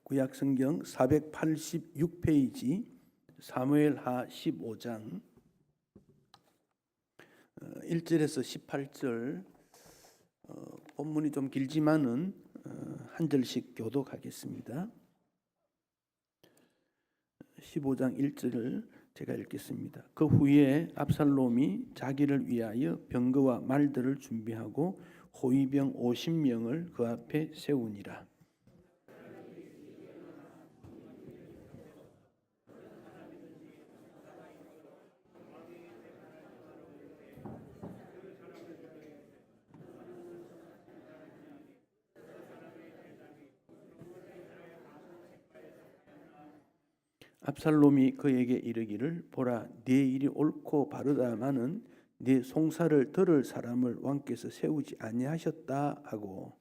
구약성경 486페이지 사무엘하 15장 1절에서 18절 본문이 좀 길지만은 한 절씩 교독하겠습니다. 15장 1절을 제가 읽겠습니다. 그 후에 압살롬이 자기를 위하여 병거와 말들을 준비하고 호위병 50명을 그 앞에 세우니라. 압살롬이 그에게 이르기를 보라 네 일이 옳고 바르다마는 네 송사를 들을 사람을 왕께서 세우지 아니하셨다 하고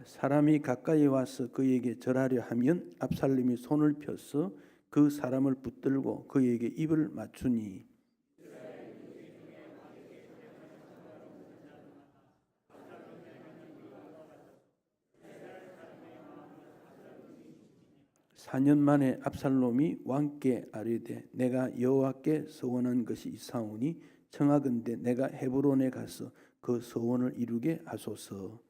사람이 가까이 와서 그에게 절하려 하면 압살롬이 손을 펴서 그 사람을 붙들고 그에게 입을 맞추니 사 년 만에 압살롬이 왕께 아뢰되 내가 여호와께 서원한 것이 있사오니 청하건대 내가 헤브론에 가서 그 서원을 이루게 하소서.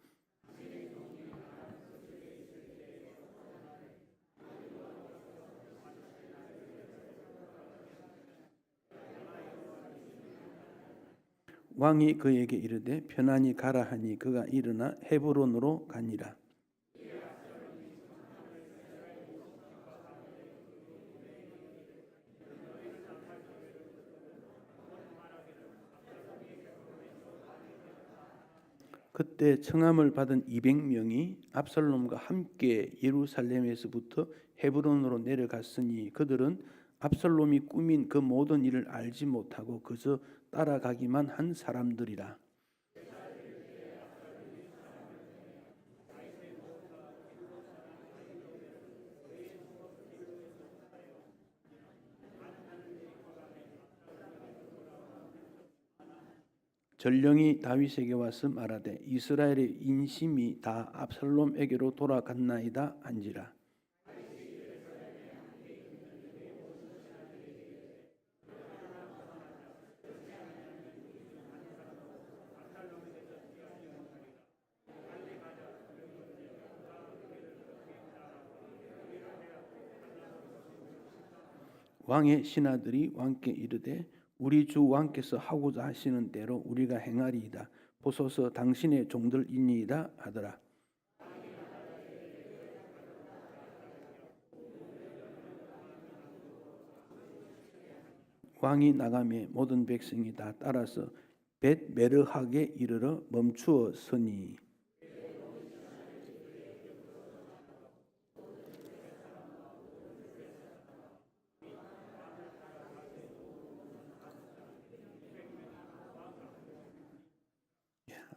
왕이 그에게 이르되 편안히 가라 하니 그가 일어나 헤브론으로 가니라. 그때 청함을 받은 200명이 압살롬과 함께 예루살렘에서부터 헤브론으로 내려갔으니 그들은 압살롬이 꾸민 그 모든 일을 알지 못하고 그저 따라가기만 한 사람들이라. 전령이 다윗에게 와서 말하되 이스라엘의 인심이 다 압살롬에게로 돌아갔나이다 한지라. 왕의 신하들이 왕께 이르되 우리 주 왕께서 하고자 하시는 대로 우리가 행하리이다. 보소서 당신의 종들이니이다 하더라. 왕이 나가매 모든 백성이 다 따라서 벳메르하게 이르러 멈추어 서니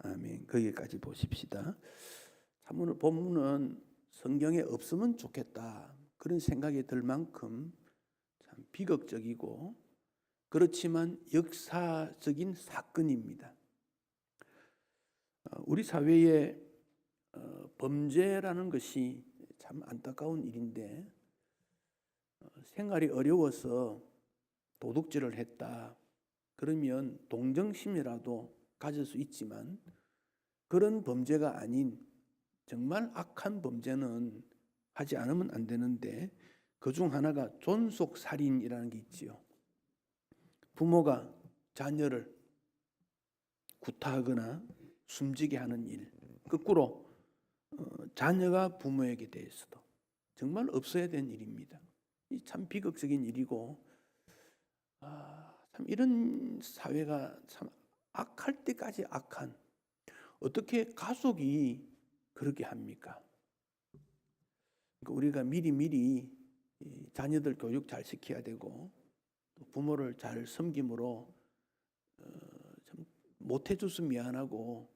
아멘. 거기까지 보십시다. 참 오늘 본문은 성경에 없으면 좋겠다 그런 생각이 들 만큼 참 비극적이고 그렇지만 역사적인 사건입니다. 우리 사회에 범죄라는 것이 참 안타까운 일인데 생활이 어려워서 도둑질을 했다 그러면 동정심이라도 가질 수 있지만 그런 범죄가 아닌 정말 악한 범죄는 하지 않으면 안 되는데 그중 하나가 존속살인이라는 게 있지요. 부모가 자녀를 구타하거나 숨지게 하는 일, 거꾸로 자녀가 부모에게 대해서도 정말 없어야 되는 일입니다. 이 참 비극적인 일이고 참 이런 사회가 참 악할 때까지 악한 어떻게 가족이 그렇게 합니까? 그러니까 우리가 미리 자녀들 교육 잘 시켜야 되고 부모를 잘 섬김으로 참 못해줘서 미안하고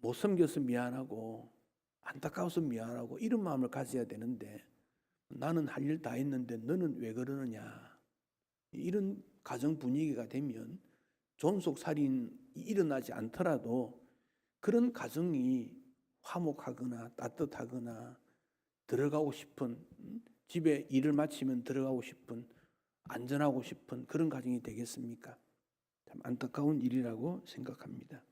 못 섬겨서 미안하고 안타까워서 미안하고 이런 마음을 가져야 되는데 나는 할 일 다 했는데 너는 왜 그러느냐. 이런 가정 분위기가 되면 존속 살인이 일어나지 않더라도 그런 가정이 화목하거나 따뜻하거나 들어가고 싶은, 집에 일을 마치면 들어가고 싶은, 안전하고 싶은 그런 가정이 되겠습니까? 참 안타까운 일이라고 생각합니다.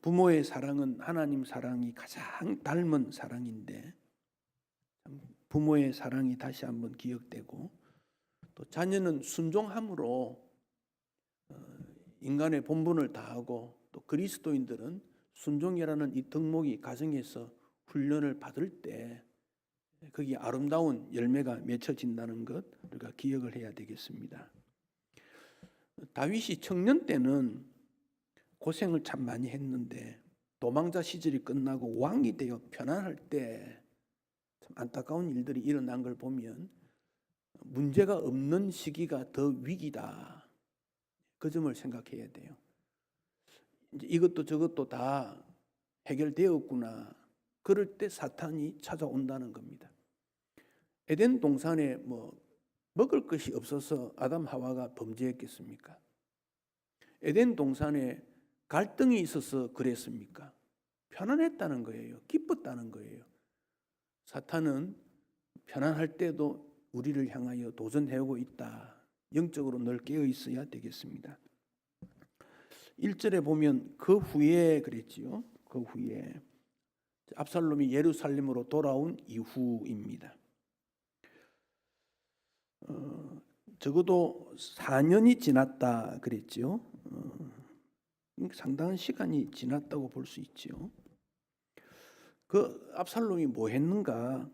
부모의 사랑은 하나님 사랑이 가장 닮은 사랑인데 부모의 사랑이 다시 한번 기억되고, 또 자녀는 순종함으로 인간의 본분을 다하고, 또 그리스도인들은 순종이라는 이 덕목이 가정에서 훈련을 받을 때 거기 아름다운 열매가 맺혀진다는 것 우리가 기억을 해야 되겠습니다. 다윗이 청년 때는 고생을 참 많이 했는데 도망자 시절이 끝나고 왕이 되어 편안할 때 참 안타까운 일들이 일어난 걸 보면 문제가 없는 시기가 더 위기다. 그 점을 생각해야 돼요. 이제 이것도 저것도 다 해결되었구나. 그럴 때 사탄이 찾아온다는 겁니다. 에덴 동산에 먹을 것이 없어서 아담 하와가 범죄했겠습니까? 에덴 동산에 갈등이 있어서 그랬습니까? 편안했다는 거예요. 기뻤다는 거예요. 사탄은 편안할 때도 우리를 향하여 도전해오고 있다. 영적으로 늘 깨어 있어야 되겠습니다. 1절에 보면 그 후에 그랬지요. 그 후에 압살롬이 예루살렘으로 돌아온 이후입니다. 적어도 4년이 지났다 그랬지요. 상당한 시간이 지났다고 볼 수 있지요. 그 압살롬이 뭐 했는가?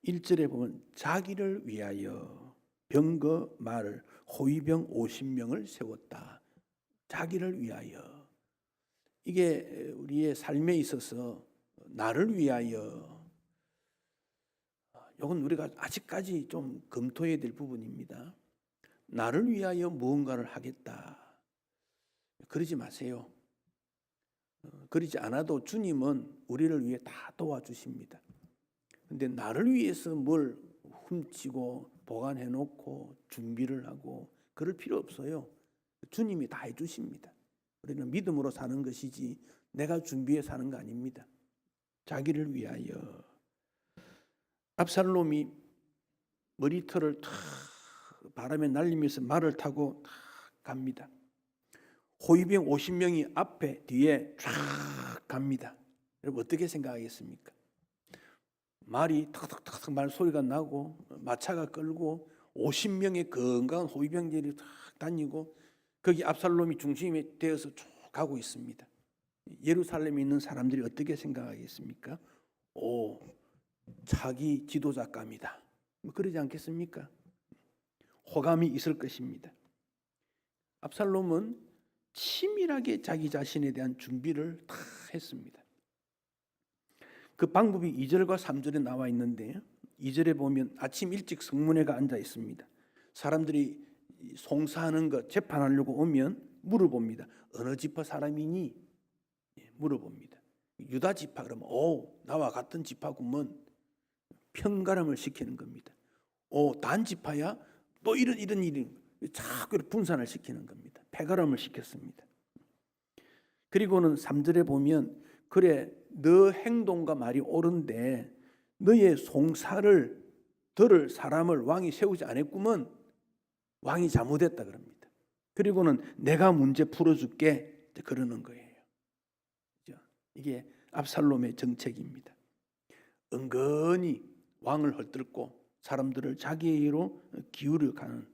1절에 보면 자기를 위하여 병거 말 호위병 50명을 세웠다. 자기를 위하여. 이게 우리의 삶에 있어서 나를 위하여, 이건 우리가 아직까지 좀 검토해야 될 부분입니다. 나를 위하여 무언가를 하겠다. 그러지 마세요. 그러지 않아도 주님은 우리를 위해 다 도와주십니다. 근데 나를 위해서 뭘 훔치고 보관해 놓고 준비를 하고 그럴 필요 없어요. 주님이 다 해주십니다. 우리는 믿음으로 사는 것이지 내가 준비해 사는 거 아닙니다. 자기를 위하여. 압살롬이 머리털을 탁 바람에 날리면서 말을 타고 탁 갑니다. 호위병 50명이 앞에 뒤에 쫙 갑니다. 여러분 어떻게 생각하겠습니까? 말이 탁탁탁탁 말 소리가 나고 마차가 끌고 50명의 건강한 호위병들이 탁 다니고 거기 압살롬이 중심이 되어서 쭉 가고 있습니다. 예루살렘에 있는 사람들이 어떻게 생각하겠습니까? 오, 차기 지도자감이다. 그러지 않겠습니까? 호감이 있을 것입니다. 압살롬은 치밀하게 자기 자신에 대한 준비를 다 했습니다. 그 방법이 2절과 3절에 나와 있는데 2절에 보면 아침 일찍 성문회가 앉아 있습니다. 사람들이 송사하는 것 재판하려고 오면 물어봅니다. 어느 지파 사람이니? 물어봅니다. 유다 지파 그러면 나와 같은 지파구먼 편가름을 시키는 겁니다. 단 지파야? 또 이런 일이 자꾸 분산을 시키는 겁니다. 패가름을 시켰습니다. 그리고는 3절에 보면 그래 너 행동과 말이 옳은데 너의 송사를 들을 사람을 왕이 세우지 않았구먼. 왕이 잘못했다 그럽니다. 그리고는 내가 문제 풀어줄게 그러는 거예요. 이게 압살롬의 정책입니다. 은근히 왕을 헐뜯고 사람들을 자기에게로 기울여가는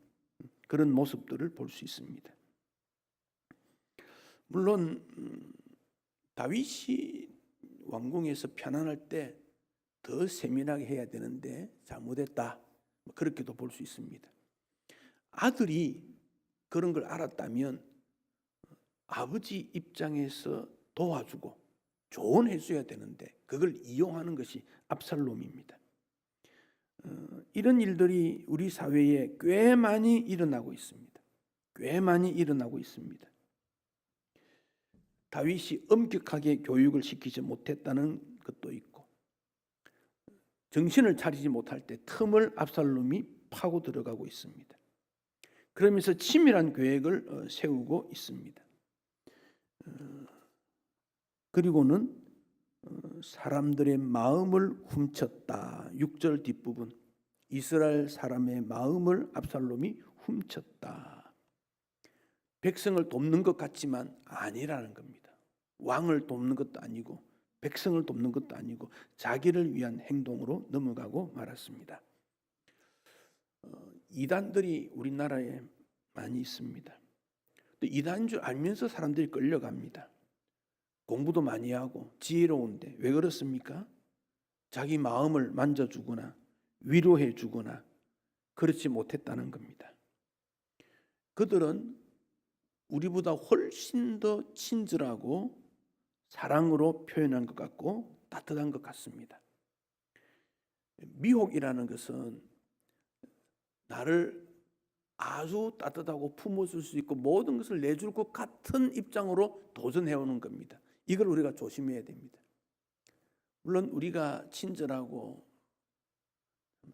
그런 모습들을 볼 수 있습니다. 물론 다윗이 왕궁에서 편안할 때 더 세밀하게 해야 되는데 잘못했다. 그렇게도 볼 수 있습니다. 아들이 그런 걸 알았다면 아버지 입장에서 도와주고 조언해줘야 되는데 그걸 이용하는 것이 압살롬입니다. 이런 일들이 우리 사회에 꽤 많이 일어나고 있습니다. 꽤 많이 일어나고 있습니다. 다윗이 엄격하게 교육을 시키지 못했다는 것도 있고 정신을 차리지 못할 때 틈을 압살롬이 파고 들어가고 있습니다. 그러면서 치밀한 계획을 세우고 있습니다. 그리고는 사람들의 마음을 훔쳤다. 6절 뒷부분, 이스라엘 사람의 마음을 압살롬이 훔쳤다. 백성을 돕는 것 같지만 아니라는 겁니다. 왕을 돕는 것도 아니고 백성을 돕는 것도 아니고 자기를 위한 행동으로 넘어가고 말았습니다. 이단들이 우리나라에 많이 있습니다. 이단인 줄 알면서 사람들이 끌려갑니다. 공부도 많이 하고 지혜로운데 왜 그렇습니까? 자기 마음을 만져주거나 위로해주거나 그렇지 못했다는 겁니다. 그들은 우리보다 훨씬 더 친절하고 사랑으로 표현한 것 같고 따뜻한 것 같습니다. 미혹이라는 것은 나를 아주 따뜻하고 품어줄 수 있고 모든 것을 내줄 것 같은 입장으로 도전해오는 겁니다. 이걸 우리가 조심해야 됩니다. 물론 우리가 친절하고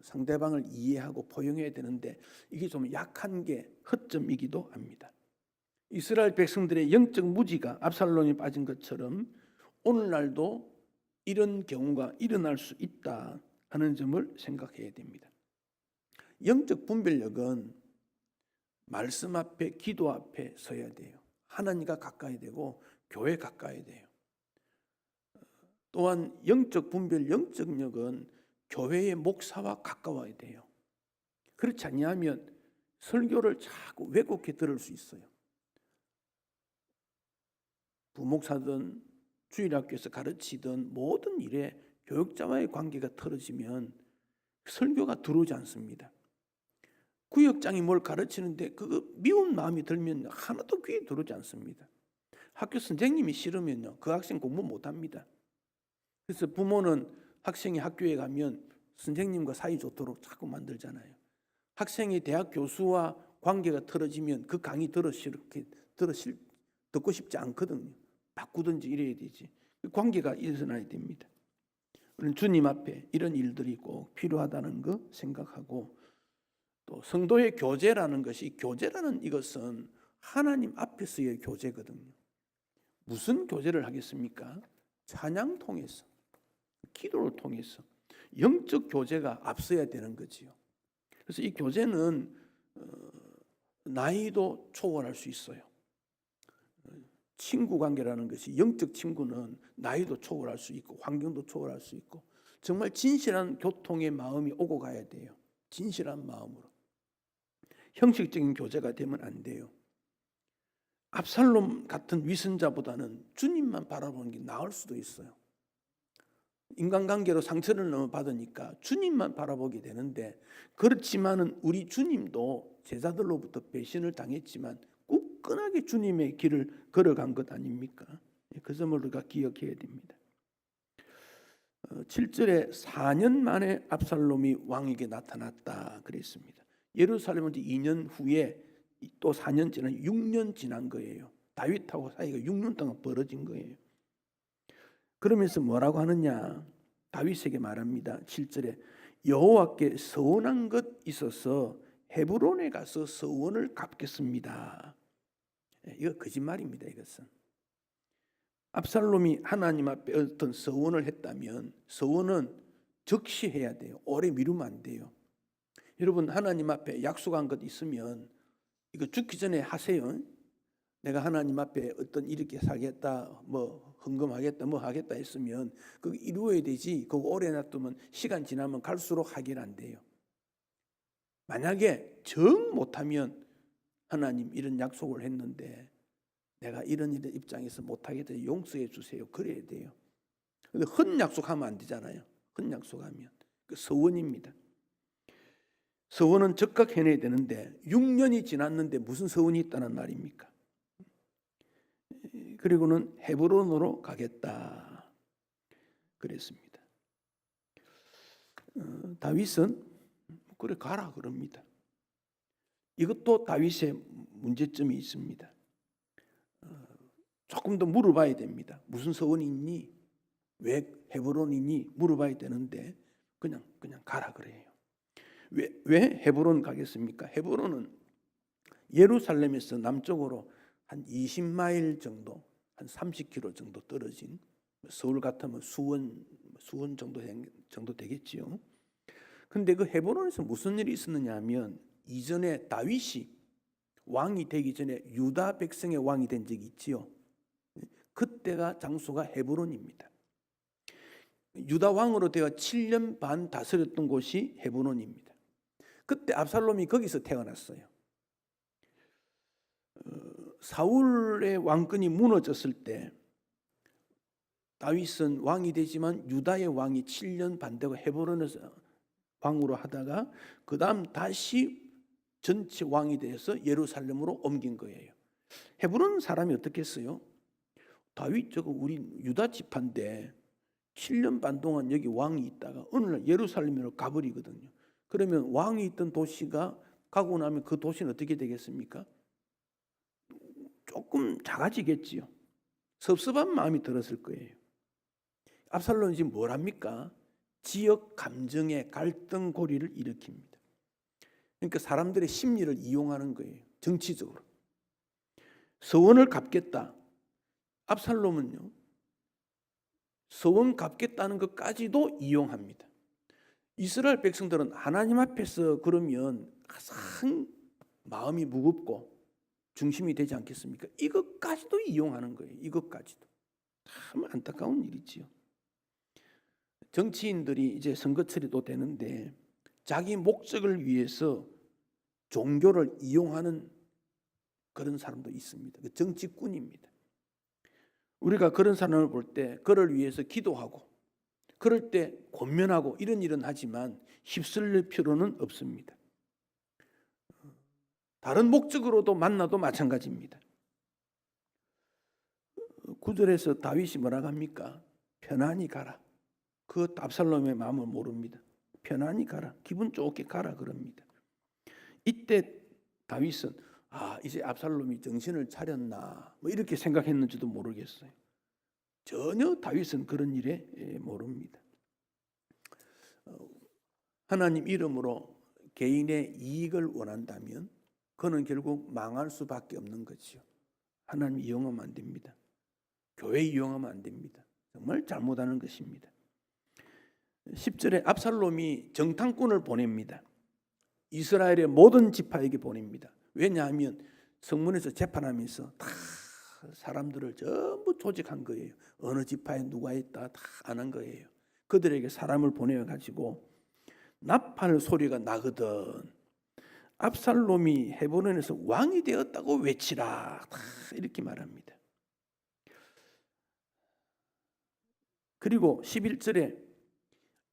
상대방을 이해하고 포용해야 되는데 이게 좀 약한 게 허점이기도 합니다. 이스라엘 백성들의 영적 무지가 압살롬이 빠진 것처럼 오늘날도 이런 경우가 일어날 수 있다 하는 점을 생각해야 됩니다. 영적 분별력은 말씀 앞에, 기도 앞에 서야 돼요. 하나님과 가까이 되고 교회 가까이 돼요. 또한 영적 분별, 영적력은 교회의 목사와 가까워야 돼요. 그렇지 않으면 설교를 자꾸 왜곡해 들을 수 있어요. 부목사든 주일학교에서 가르치든 모든 일에 교육자와의 관계가 틀어지면 설교가 들어오지 않습니다. 구역장이 뭘 가르치는데 그 미운 마음이 들면 하나도 귀에 들어오지 않습니다. 학교 선생님이 싫으면요, 그 학생 공부 못합니다. 그래서 부모는 학생이 학교에 가면 선생님과 사이 좋도록 자꾸 만들잖아요. 학생이 대학 교수와 관계가 틀어지면 그 강의 듣고 싶지 않거든요. 바꾸든지 이래야 되지. 관계가 일어나야 됩니다. 우리는 주님 앞에 이런 일들이 꼭 필요하다는 거 생각하고, 또 성도의 교제라는 것이, 교제라는 이것은 하나님 앞에서의 교제거든요. 무슨 교제를 하겠습니까? 찬양 통해서, 기도를 통해서 영적 교제가 앞서야 되는 거지요. 그래서 이 교제는 나이도 초월할 수 있어요. 친구 관계라는 것이, 영적 친구는 나이도 초월할 수 있고 환경도 초월할 수 있고 정말 진실한 교통의 마음이 오고 가야 돼요. 진실한 마음으로. 형식적인 교제가 되면 안 돼요. 압살롬 같은 위선자보다는 주님만 바라보는 게 나을 수도 있어요. 인간관계로 상처를 너무 받으니까 주님만 바라보게 되는데, 그렇지만은 우리 주님도 제자들로부터 배신을 당했지만 굳건하게 주님의 길을 걸어간 것 아닙니까? 그 점을 우리가 기억해야 됩니다. 7절에 4년 만에 압살롬이 왕에게 나타났다 그랬습니다. 예루살렘은 2년 후에 또 4년 지난 6년 지난 거예요. 다윗하고 사이가 6년 동안 벌어진 거예요. 그러면서 뭐라고 하느냐? 다윗에게 말합니다. 7절에 여호와께 서원한 것 있어서 헤브론에 가서 서원을 갚겠습니다. 이거 거짓말입니다. 이것은 압살롬이 하나님 앞에 어떤 서원을 했다면 서원은 즉시 해야 돼요. 오래 미루면 안 돼요. 여러분, 하나님 앞에 약속한 것 있으면 이거 죽기 전에 하세요. 내가 하나님 앞에 어떤 이렇게 살겠다, 뭐 헌금하겠다, 뭐 하겠다 했으면 그거 이루어야 되지. 그거 오래 놔두면 시간 지나면 갈수록 하긴 안 돼요. 만약에 정 못하면 하나님 이런 약속을 했는데 내가 이런 입장에서 못하겠다, 용서해 주세요. 그래야 돼요. 근데 헛 약속하면 안 되잖아요. 헛 약속하면 그 서원입니다. 서원은 즉각 해내야 되는데 6년이 지났는데 무슨 서원이 있다는 말입니까? 그리고는 헤브론으로 가겠다 그랬습니다. 다윗은 그래 가라 그럽니다. 이것도 다윗의 문제점이 있습니다. 조금 더 물어봐야 됩니다. 무슨 서원이 있니? 왜 헤브론이니? 물어봐야 되는데 그냥 가라 그래요. 왜 헤브론 가겠습니까? 헤브론은 예루살렘에서 남쪽으로 한 20마일 정도, 한 30km 정도 떨어진, 서울 같으면 수원 정도 되겠지요. 근데 그 헤브론에서 무슨 일이 있었느냐 하면, 이전에 다윗이 왕이 되기 전에 유다 백성의 왕이 된 적이 있지요. 그때가 장소가 헤브론입니다. 유다 왕으로 되어 7년 반 다스렸던 곳이 헤브론입니다. 그때 압살롬이 거기서 태어났어요. 사울의 왕권이 무너졌을 때 다윗은 왕이 되지만 유다의 왕이 7년 반 되고 헤브론에서 왕으로 하다가 그 다음 다시 전체 왕이 돼서 예루살렘으로 옮긴 거예요. 헤브론 사람이 어떻겠어요? 다윗 저거 우리 유다 지파인데 7년 반 동안 여기 왕이 있다가 어느 날 예루살렘으로 가버리거든요. 그러면 왕이 있던 도시가 가고 나면 그 도시는 어떻게 되겠습니까? 조금 작아지겠지요. 섭섭한 마음이 들었을 거예요. 압살롬이 지금 뭘 합니까? 지역 감정의 갈등 고리를 일으킵니다. 그러니까 사람들의 심리를 이용하는 거예요. 정치적으로. 서원을 갚겠다. 압살롬은요, 서원 갚겠다는 것까지도 이용합니다. 이스라엘 백성들은 하나님 앞에서 그러면 가장 마음이 무겁고 중심이 되지 않겠습니까? 이것까지도 이용하는 거예요. 이것까지도. 참 안타까운 일이지요. 정치인들이 이제 선거철이도 되는데 자기 목적을 위해서 종교를 이용하는 그런 사람도 있습니다. 정치꾼입니다. 우리가 그런 사람을 볼 때 그를 위해서 기도하고 그럴 때 권면하고 이런 일은 하지만 휩쓸릴 필요는 없습니다. 다른 목적으로도 만나도 마찬가지입니다. 9절에서 다윗이 뭐라고 합니까? 편안히 가라. 그 압살롬의 마음을 모릅니다. 편안히 가라. 기분 좋게 가라 그럽니다. 이때 다윗은 이제 압살롬이 정신을 차렸나 뭐 이렇게 생각했는지도 모르겠어요. 전혀 다윗은 그런 일에 모릅니다. 하나님 이름으로 개인의 이익을 원한다면 그는 결국 망할 수밖에 없는 거죠. 하나님 이용하면 안 됩니다. 교회 이용하면 안 됩니다. 정말 잘못하는 것입니다. 10절에 압살롬이 정탐꾼을 보냅니다. 이스라엘의 모든 지파에게 보냅니다. 왜냐하면 성문에서 재판하면서 다 사람들을 전부 조직한 거예요. 어느 지파에 누가 있다 다 아는 거예요. 그들에게 사람을 보내가지고 나팔 소리가 나거든 압살롬이 헤브론에서 왕이 되었다고 외치라. 다 이렇게 말합니다. 그리고 11절에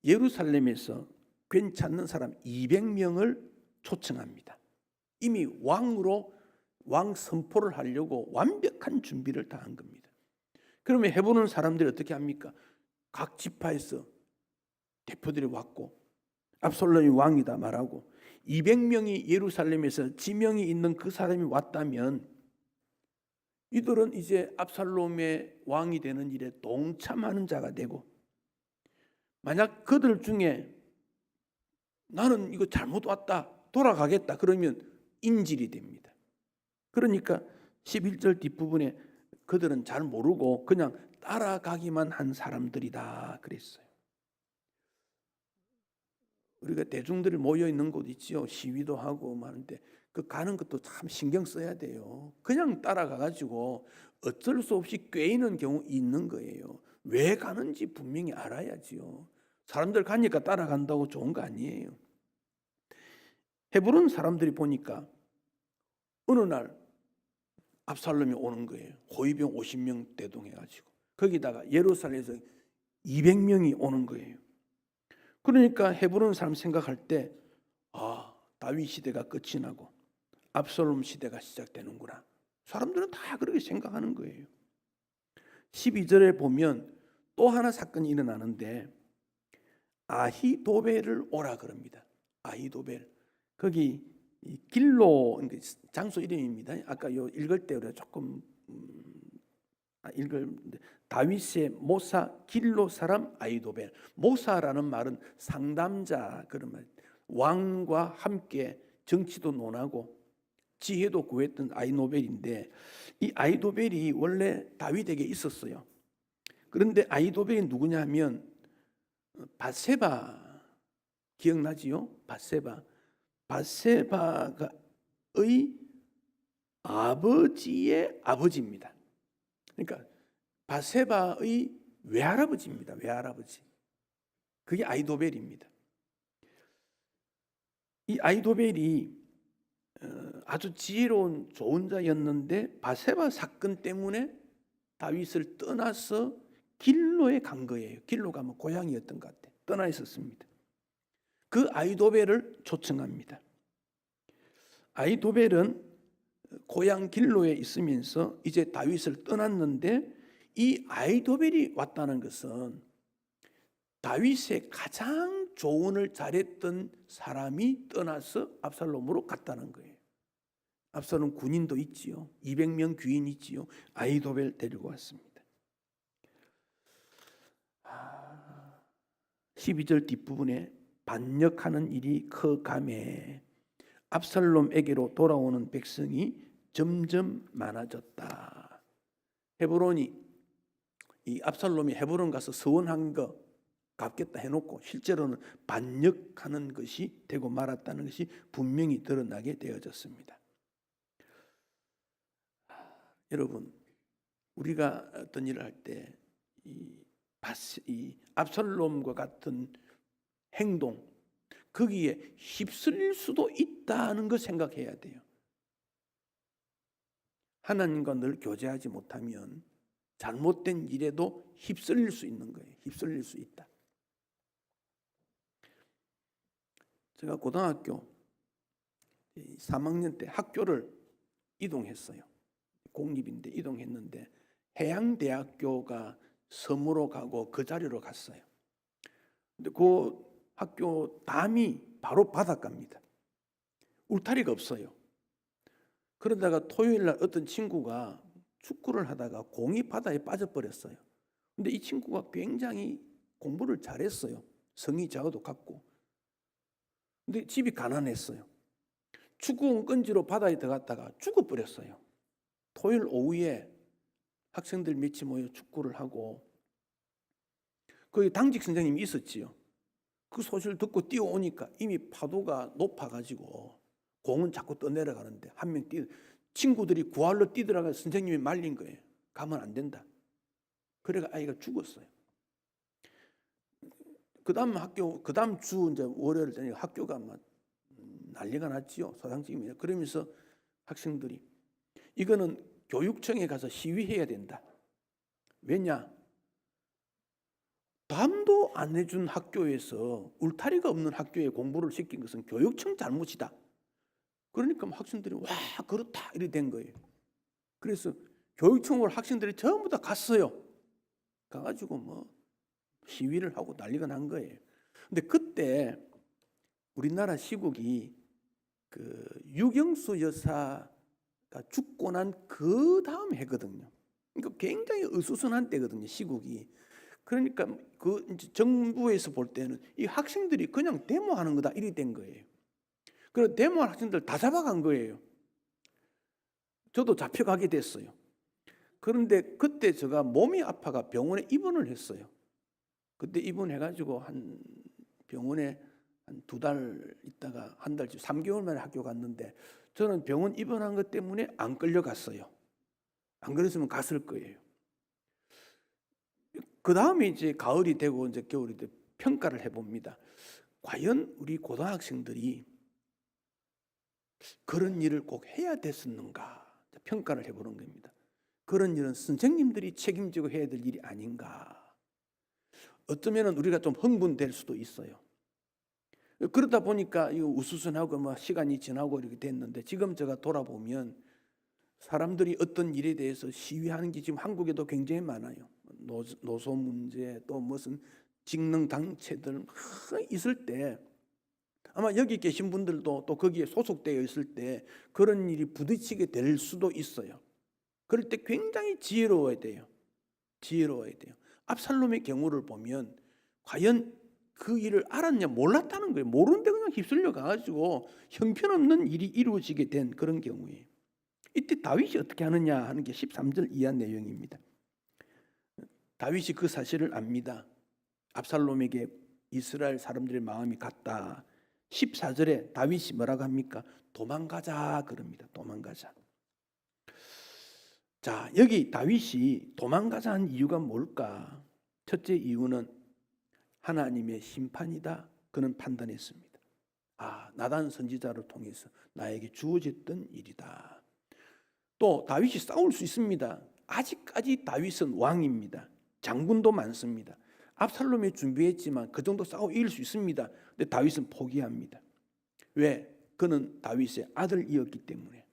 예루살렘에서 괜찮은 사람 200명을 초청합니다. 이미 왕으로 왕 선포를 하려고 완벽한 준비를 다 한 겁니다. 그러면 헤브론 사람들이 어떻게 합니까? 각 지파에서 대표들이 왔고 압살롬이 왕이다 말하고 200명이 예루살렘에서 지명이 있는 그 사람이 왔다면 이들은 이제 압살롬의 왕이 되는 일에 동참하는 자가 되고, 만약 그들 중에 나는 이거 잘못 왔다 돌아가겠다 그러면 인질이 됩니다. 그러니까 11절 뒷부분에 그들은 잘 모르고 그냥 따라가기만 한 사람들이다 그랬어요. 우리가 대중들이 모여 있는 곳 있지요. 시위도 하고 하는데 그 가는 것도 참 신경 써야 돼요. 그냥 따라가가지고 어쩔 수 없이 꿰이는 경우 있는 거예요. 왜 가는지 분명히 알아야지요. 사람들 가니까 따라간다고 좋은 거 아니에요. 헤브론 사람들이 보니까 어느 날 압살롬이 오는 거예요. 호위병 50명 대동해가지고 거기다가 예루살렘에서 200명이 오는 거예요. 그러니까 헤브론 사람 생각할 때 다윗 시대가 끝이 나고 압살롬 시대가 시작되는구나. 사람들은 다 그렇게 생각하는 거예요. 12절에 보면 또 하나 사건이 일어나는데 아히도벨을 오라 그럽니다. 아히도벨. 거기 길로 장소 이름입니다. 아까 읽을 때 우리가 조금 읽을 다윗의 모사 길로 사람 아히도벨. 모사라는 말은 상담자 그런 말. 왕과 함께 정치도 논하고 지혜도 구했던 아히노벨인데 이 아히도벨이 원래 다윗에게 있었어요. 그런데 아히도벨이 누구냐면 밧세바 기억나지요? 밧세바의 아버지의 아버지입니다. 그러니까 밧세바의 외할아버지입니다. 외할아버지. 그게 아히도벨입니다. 이 아히도벨이 아주 지혜로운 좋은 자였는데 밧세바 사건 때문에 다윗을 떠나서 길로에 간 거예요. 길로 가면 고향이었던 것 같아요. 떠나 있었습니다. 그 아히도벨을 초청합니다. 아히도벨은 고향 길로에 있으면서 이제 다윗을 떠났는데 이 아히도벨이 왔다는 것은 다윗의 가장 조언을 잘했던 사람이 떠나서 압살롬으로 갔다는 거예요. 압살롬 군인도 있지요. 200명 귀인이 있지요. 아히도벨 데리고 왔습니다. 12절 뒷부분에 반역하는 일이 커가매 압살롬에게로 돌아오는 백성이 점점 많아졌다. 헤브론이 이 압살롬이 헤브론 가서 서원한 거 갚겠다 해놓고 실제로는 반역하는 것이 되고 말았다는 것이 분명히 드러나게 되어졌습니다. 여러분, 우리가 어떤 일을 할 때 이 압살롬과 같은 행동, 거기에 휩쓸릴 수도 있다는 걸 생각해야 돼요. 하나님과 늘 교제하지 못하면 잘못된 일에도 휩쓸릴 수 있는 거예요. 휩쓸릴 수 있다. 제가 고등학교 3학년 때 학교를 이동했어요. 공립인데 이동했는데 해양대학교가 섬으로 가고 그 자리로 갔어요. 근데 그 학교 담이 바로 바닷가입니다. 울타리가 없어요. 그러다가 토요일 날 어떤 친구가 축구를 하다가 공이 바다에 빠져버렸어요. 근데 이 친구가 굉장히 공부를 잘했어요. 성의 자어도 갖고. 근데 집이 가난했어요. 축구공 끈지로 바다에 들어갔다가 죽어버렸어요. 토요일 오후에 학생들 몇이 모여 축구를 하고 거기 당직 선생님이 있었지요. 그 소식을 듣고 뛰어오니까 이미 파도가 높아가지고 공은 자꾸 떠내려가는데 한 명 친구들이 구할로 뛰더라가 선생님이 말린 거예요. 가면 안 된다. 그래가 아이가 죽었어요. 그 다음 주 이제 월요일 저녁 학교가 막 난리가 났지요. 소상집입니다. 그러면서 학생들이 이거는 교육청에 가서 시위해야 된다. 왜냐? 담도 안 해준 학교에서 울타리가 없는 학교에 공부를 시킨 것은 교육청 잘못이다. 그러니까 학생들이 와 그렇다 이렇게 된 거예요. 그래서 교육청으로 학생들이 전부 다 갔어요. 가가지고 뭐 시위를 하고 난리가 난 거예요. 근데 그때 우리나라 시국이 그 유경수 여사가 죽고 난 그 다음 해거든요. 그러니까 굉장히 어수선한 때거든요, 시국이. 그러니까 그 정부에서 볼 때는 이 학생들이 그냥 데모하는 거다 이렇게 된 거예요. 그래서 데모한 학생들 다 잡아간 거예요. 저도 잡혀가게 됐어요. 그런데 그때 제가 몸이 아파가 병원에 입원을 했어요. 그때 입원해가지고 한 병원에 한 2달 있다가 한 달, 3개월 만에 학교 갔는데 저는 병원 입원한 것 때문에 안 끌려갔어요. 안 그랬으면 갔을 거예요. 그 다음에 이제 가을이 되고 이제 겨울이 되고 평가를 해봅니다. 과연 우리 고등학생들이 그런 일을 꼭 해야 됐었는가 평가를 해보는 겁니다. 그런 일은 선생님들이 책임지고 해야 될 일이 아닌가. 어쩌면 우리가 좀 흥분될 수도 있어요. 그러다 보니까 이거 우수선하고 뭐 시간이 지나고 이렇게 됐는데 지금 제가 돌아보면 사람들이 어떤 일에 대해서 시위하는 게 지금 한국에도 굉장히 많아요. 노소 문제 또 무슨 직능 단체들 있을 때 아마 여기 계신 분들도 또 거기에 소속되어 있을 때 그런 일이 부딪히게 될 수도 있어요. 그럴 때 굉장히 지혜로워야 돼요. 지혜로워야 돼요. 압살롬의 경우를 보면 과연 그 일을 알았냐 몰랐다는 거예요. 모르는데 그냥 휩쓸려 가가지고 형편없는 일이 이루어지게 된 그런 경우예요. 이때 다윗이 어떻게 하느냐 하는 게 13절 이하 내용입니다. 다윗이 그 사실을 압니다. 압살롬에게 이스라엘 사람들의 마음이 갔다. 14절에 다윗이 뭐라고 합니까? 도망가자 그럽니다. 도망가자. 자, 여기 다윗이 도망가자 한 이유가 뭘까? 첫째 이유는 하나님의 심판이다. 그는 판단했습니다. 나단 선지자를 통해서 나에게 주어졌던 일이다. 또 다윗이 싸울 수 있습니다. 아직까지 다윗은 왕입니다. 장군도 많습니다. 압살롬이 준비했지만 그 정도 싸워 이길 수 있습니다. 근데 다윗은 포기합니다. 왜? 그는 다윗의 아들이었기 때문에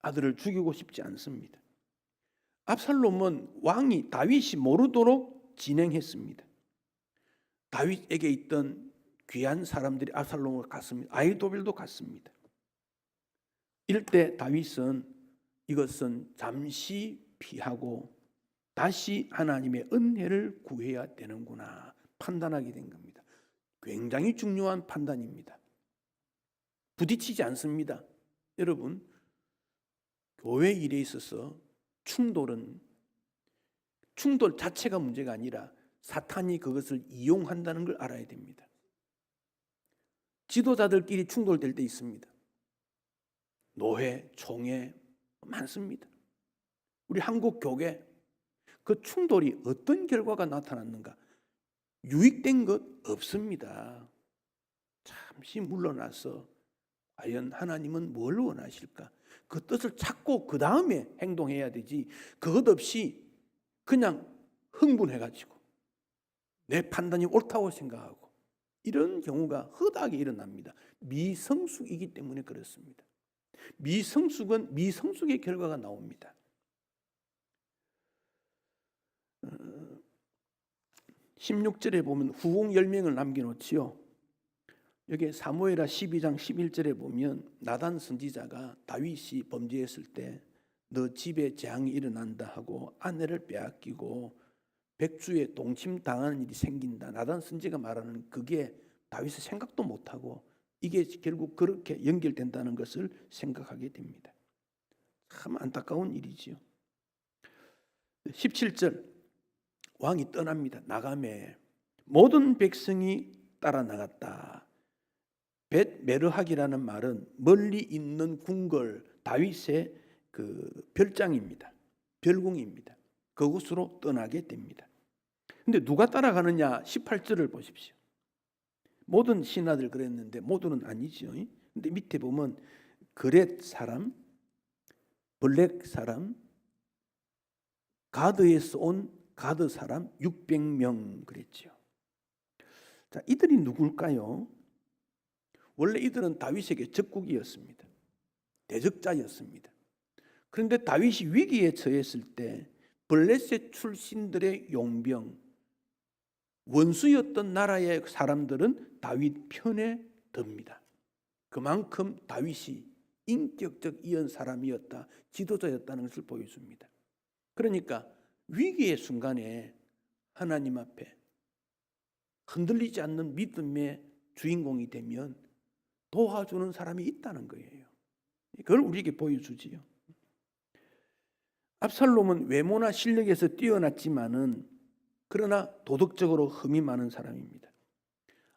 아들을 죽이고 싶지 않습니다. 압살롬은 왕이 다윗이 모르도록 진행했습니다. 다윗에게 있던 귀한 사람들이 압살롬을 갔습니다. 아히도벨도 갔습니다. 이럴 때 다윗은 이것은 잠시 피하고 다시 하나님의 은혜를 구해야 되는구나 판단하게 된 겁니다. 굉장히 중요한 판단입니다. 부딪히지 않습니다. 여러분, 교회 일에 있어서 충돌 자체가 문제가 아니라 사탄이 그것을 이용한다는 걸 알아야 됩니다. 지도자들끼리 충돌될 때 있습니다. 노회, 총회 많습니다. 우리 한국 교회 그 충돌이 어떤 결과가 나타났는가? 유익된 것 없습니다. 잠시 물러나서 과연 하나님은 뭘 원하실까? 그 뜻을 찾고 그 다음에 행동해야 되지. 그것 없이 그냥 흥분해가지고 내 판단이 옳다고 생각하고 이런 경우가 허다하게 일어납니다. 미성숙이기 때문에 그렇습니다. 미성숙은 미성숙의 결과가 나옵니다. 16절에 보면 후궁 10명을 남겨놓지요. 여기 사무엘하 12장 11절에 보면 나단 선지자가 다윗이 범죄했을 때 너 집에 재앙이 일어난다 하고 아내를 빼앗기고 백주에 동침당하는 일이 생긴다. 나단 선지자가 말하는 그게 다윗이 생각도 못하고 이게 결국 그렇게 연결된다는 것을 생각하게 됩니다. 참 안타까운 일이지요. 17절 왕이 떠납니다. 나가매 모든 백성이 따라 나갔다. 벳메르학이라는 말은 멀리 있는 궁궐 다윗의 그 별장입니다. 별궁입니다. 그곳으로 떠나게 됩니다. 근데 누가 따라가느냐? 18절을 보십시오. 모든 신하들 그랬는데 모두는 아니죠. 근데 밑에 보면 그렛 사람, 블랙 사람, 가드에서 온 가드 사람 600명 그랬죠. 자, 이들이 누굴까요? 원래 이들은 다윗에게 적국이었습니다. 대적자였습니다. 그런데 다윗이 위기에 처했을 때 블레셋 출신들의 용병, 원수였던 나라의 사람들은 다윗 편에 듭니다. 그만큼 다윗이 인격적 이은 사람이었다, 지도자였다는 것을 보여줍니다. 그러니까 위기의 순간에 하나님 앞에 흔들리지 않는 믿음의 주인공이 되면 도와주는 사람이 있다는 거예요. 그걸 우리에게 보여주지요. 압살롬은 외모나 실력에서 뛰어났지만은 그러나 도덕적으로 흠이 많은 사람입니다.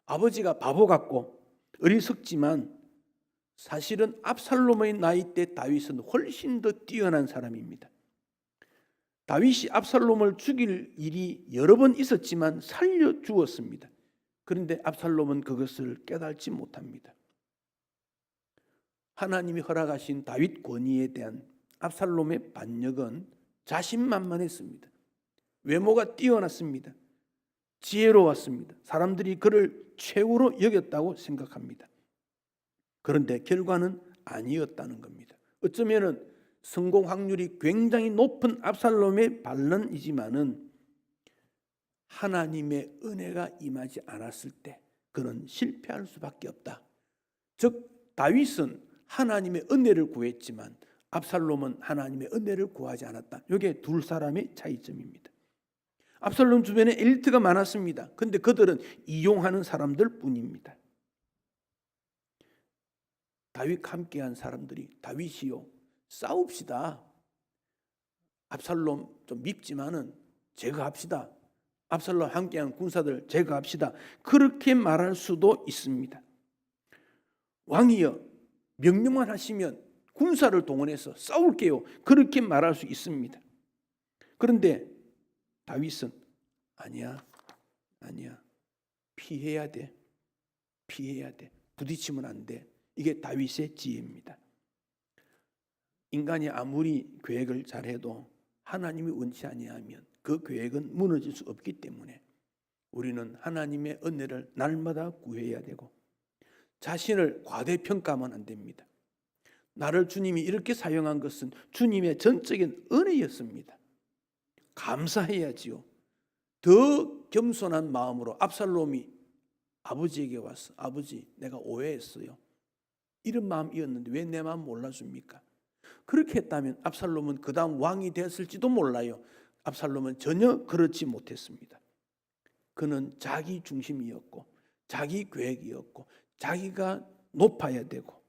아버지가 바보 같고 어리석지만 사실은 압살롬의 나이 때 다윗은 훨씬 더 뛰어난 사람입니다. 다윗이 압살롬을 죽일 일이 여러 번 있었지만 살려 주었습니다. 그런데 압살롬은 그것을 깨달지 못합니다. 하나님이 허락하신 다윗 권위에 대한 압살롬의 반역은 자신만만했습니다. 외모가 뛰어났습니다. 지혜로웠습니다. 사람들이 그를 최고로 여겼다고 생각합니다. 그런데 결과는 아니었다는 겁니다. 어쩌면은 성공 확률이 굉장히 높은 압살롬의 반론이지만은 하나님의 은혜가 임하지 않았을 때 그는 실패할 수밖에 없다. 즉 다윗은 하나님의 은혜를 구했지만 압살롬은 하나님의 은혜를 구하지 않았다. 이게 두 사람의 차이점입니다. 압살롬 주변에 엘리트가 많았습니다. 그런데 그들은 이용하는 사람들 뿐입니다. 다윗과 함께한 사람들이 다윗이요, 싸웁시다. 압살롬 좀 밉지만은 제거합시다. 압살롬 함께한 군사들 제거합시다. 그렇게 말할 수도 있습니다. 왕이여, 명령만 하시면 군사를 동원해서 싸울게요. 그렇게 말할 수 있습니다. 그런데 다윗은 아니야. 피해야 돼. 부딪히면 안 돼. 이게 다윗의 지혜입니다. 인간이 아무리 계획을 잘해도 하나님이 원치 아니하면 그 계획은 무너질 수 없기 때문에 우리는 하나님의 은혜를 날마다 구해야 되고 자신을 과대평가하면 안 됩니다. 나를 주님이 이렇게 사용한 것은 주님의 전적인 은혜였습니다. 감사해야지요. 더 겸손한 마음으로 압살롬이 아버지에게 와서 아버지, 내가 오해했어요. 이런 마음이었는데 왜 내 마음 몰라줍니까? 그렇게 했다면 압살롬은 그 다음 왕이 됐을지도 몰라요. 압살롬은 전혀 그렇지 못했습니다. 그는 자기 중심이었고 자기 계획이었고 자기가 높아야 되고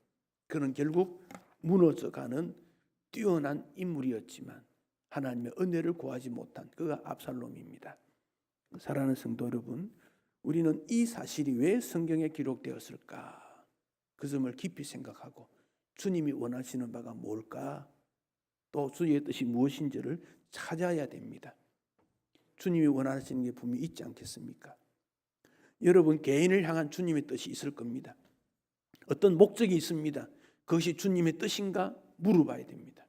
그는 결국 무너져가는 뛰어난 인물이었지만 하나님의 은혜를 구하지 못한 그가 압살롬입니다. 사랑하는 성도 여러분, 우리는 이 사실이 왜 성경에 기록되었을까? 그 점을 깊이 생각하고 주님이 원하시는 바가 뭘까? 또 주의 뜻이 무엇인지를 찾아야 됩니다. 주님이 원하시는 게 분명히 있지 않겠습니까? 여러분 개인을 향한 주님의 뜻이 있을 겁니다. 어떤 목적이 있습니다. 그것이 주님의 뜻인가 물어봐야 됩니다.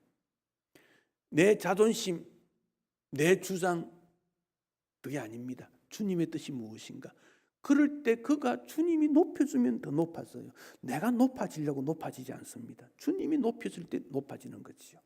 내 자존심, 내 주장 그게 아닙니다. 주님의 뜻이 무엇인가? 그럴 때 그가 주님이 높여주면 더 높아져요. 내가 높아지려고 높아지지 않습니다. 주님이 높여줄 때 높아지는 거지요.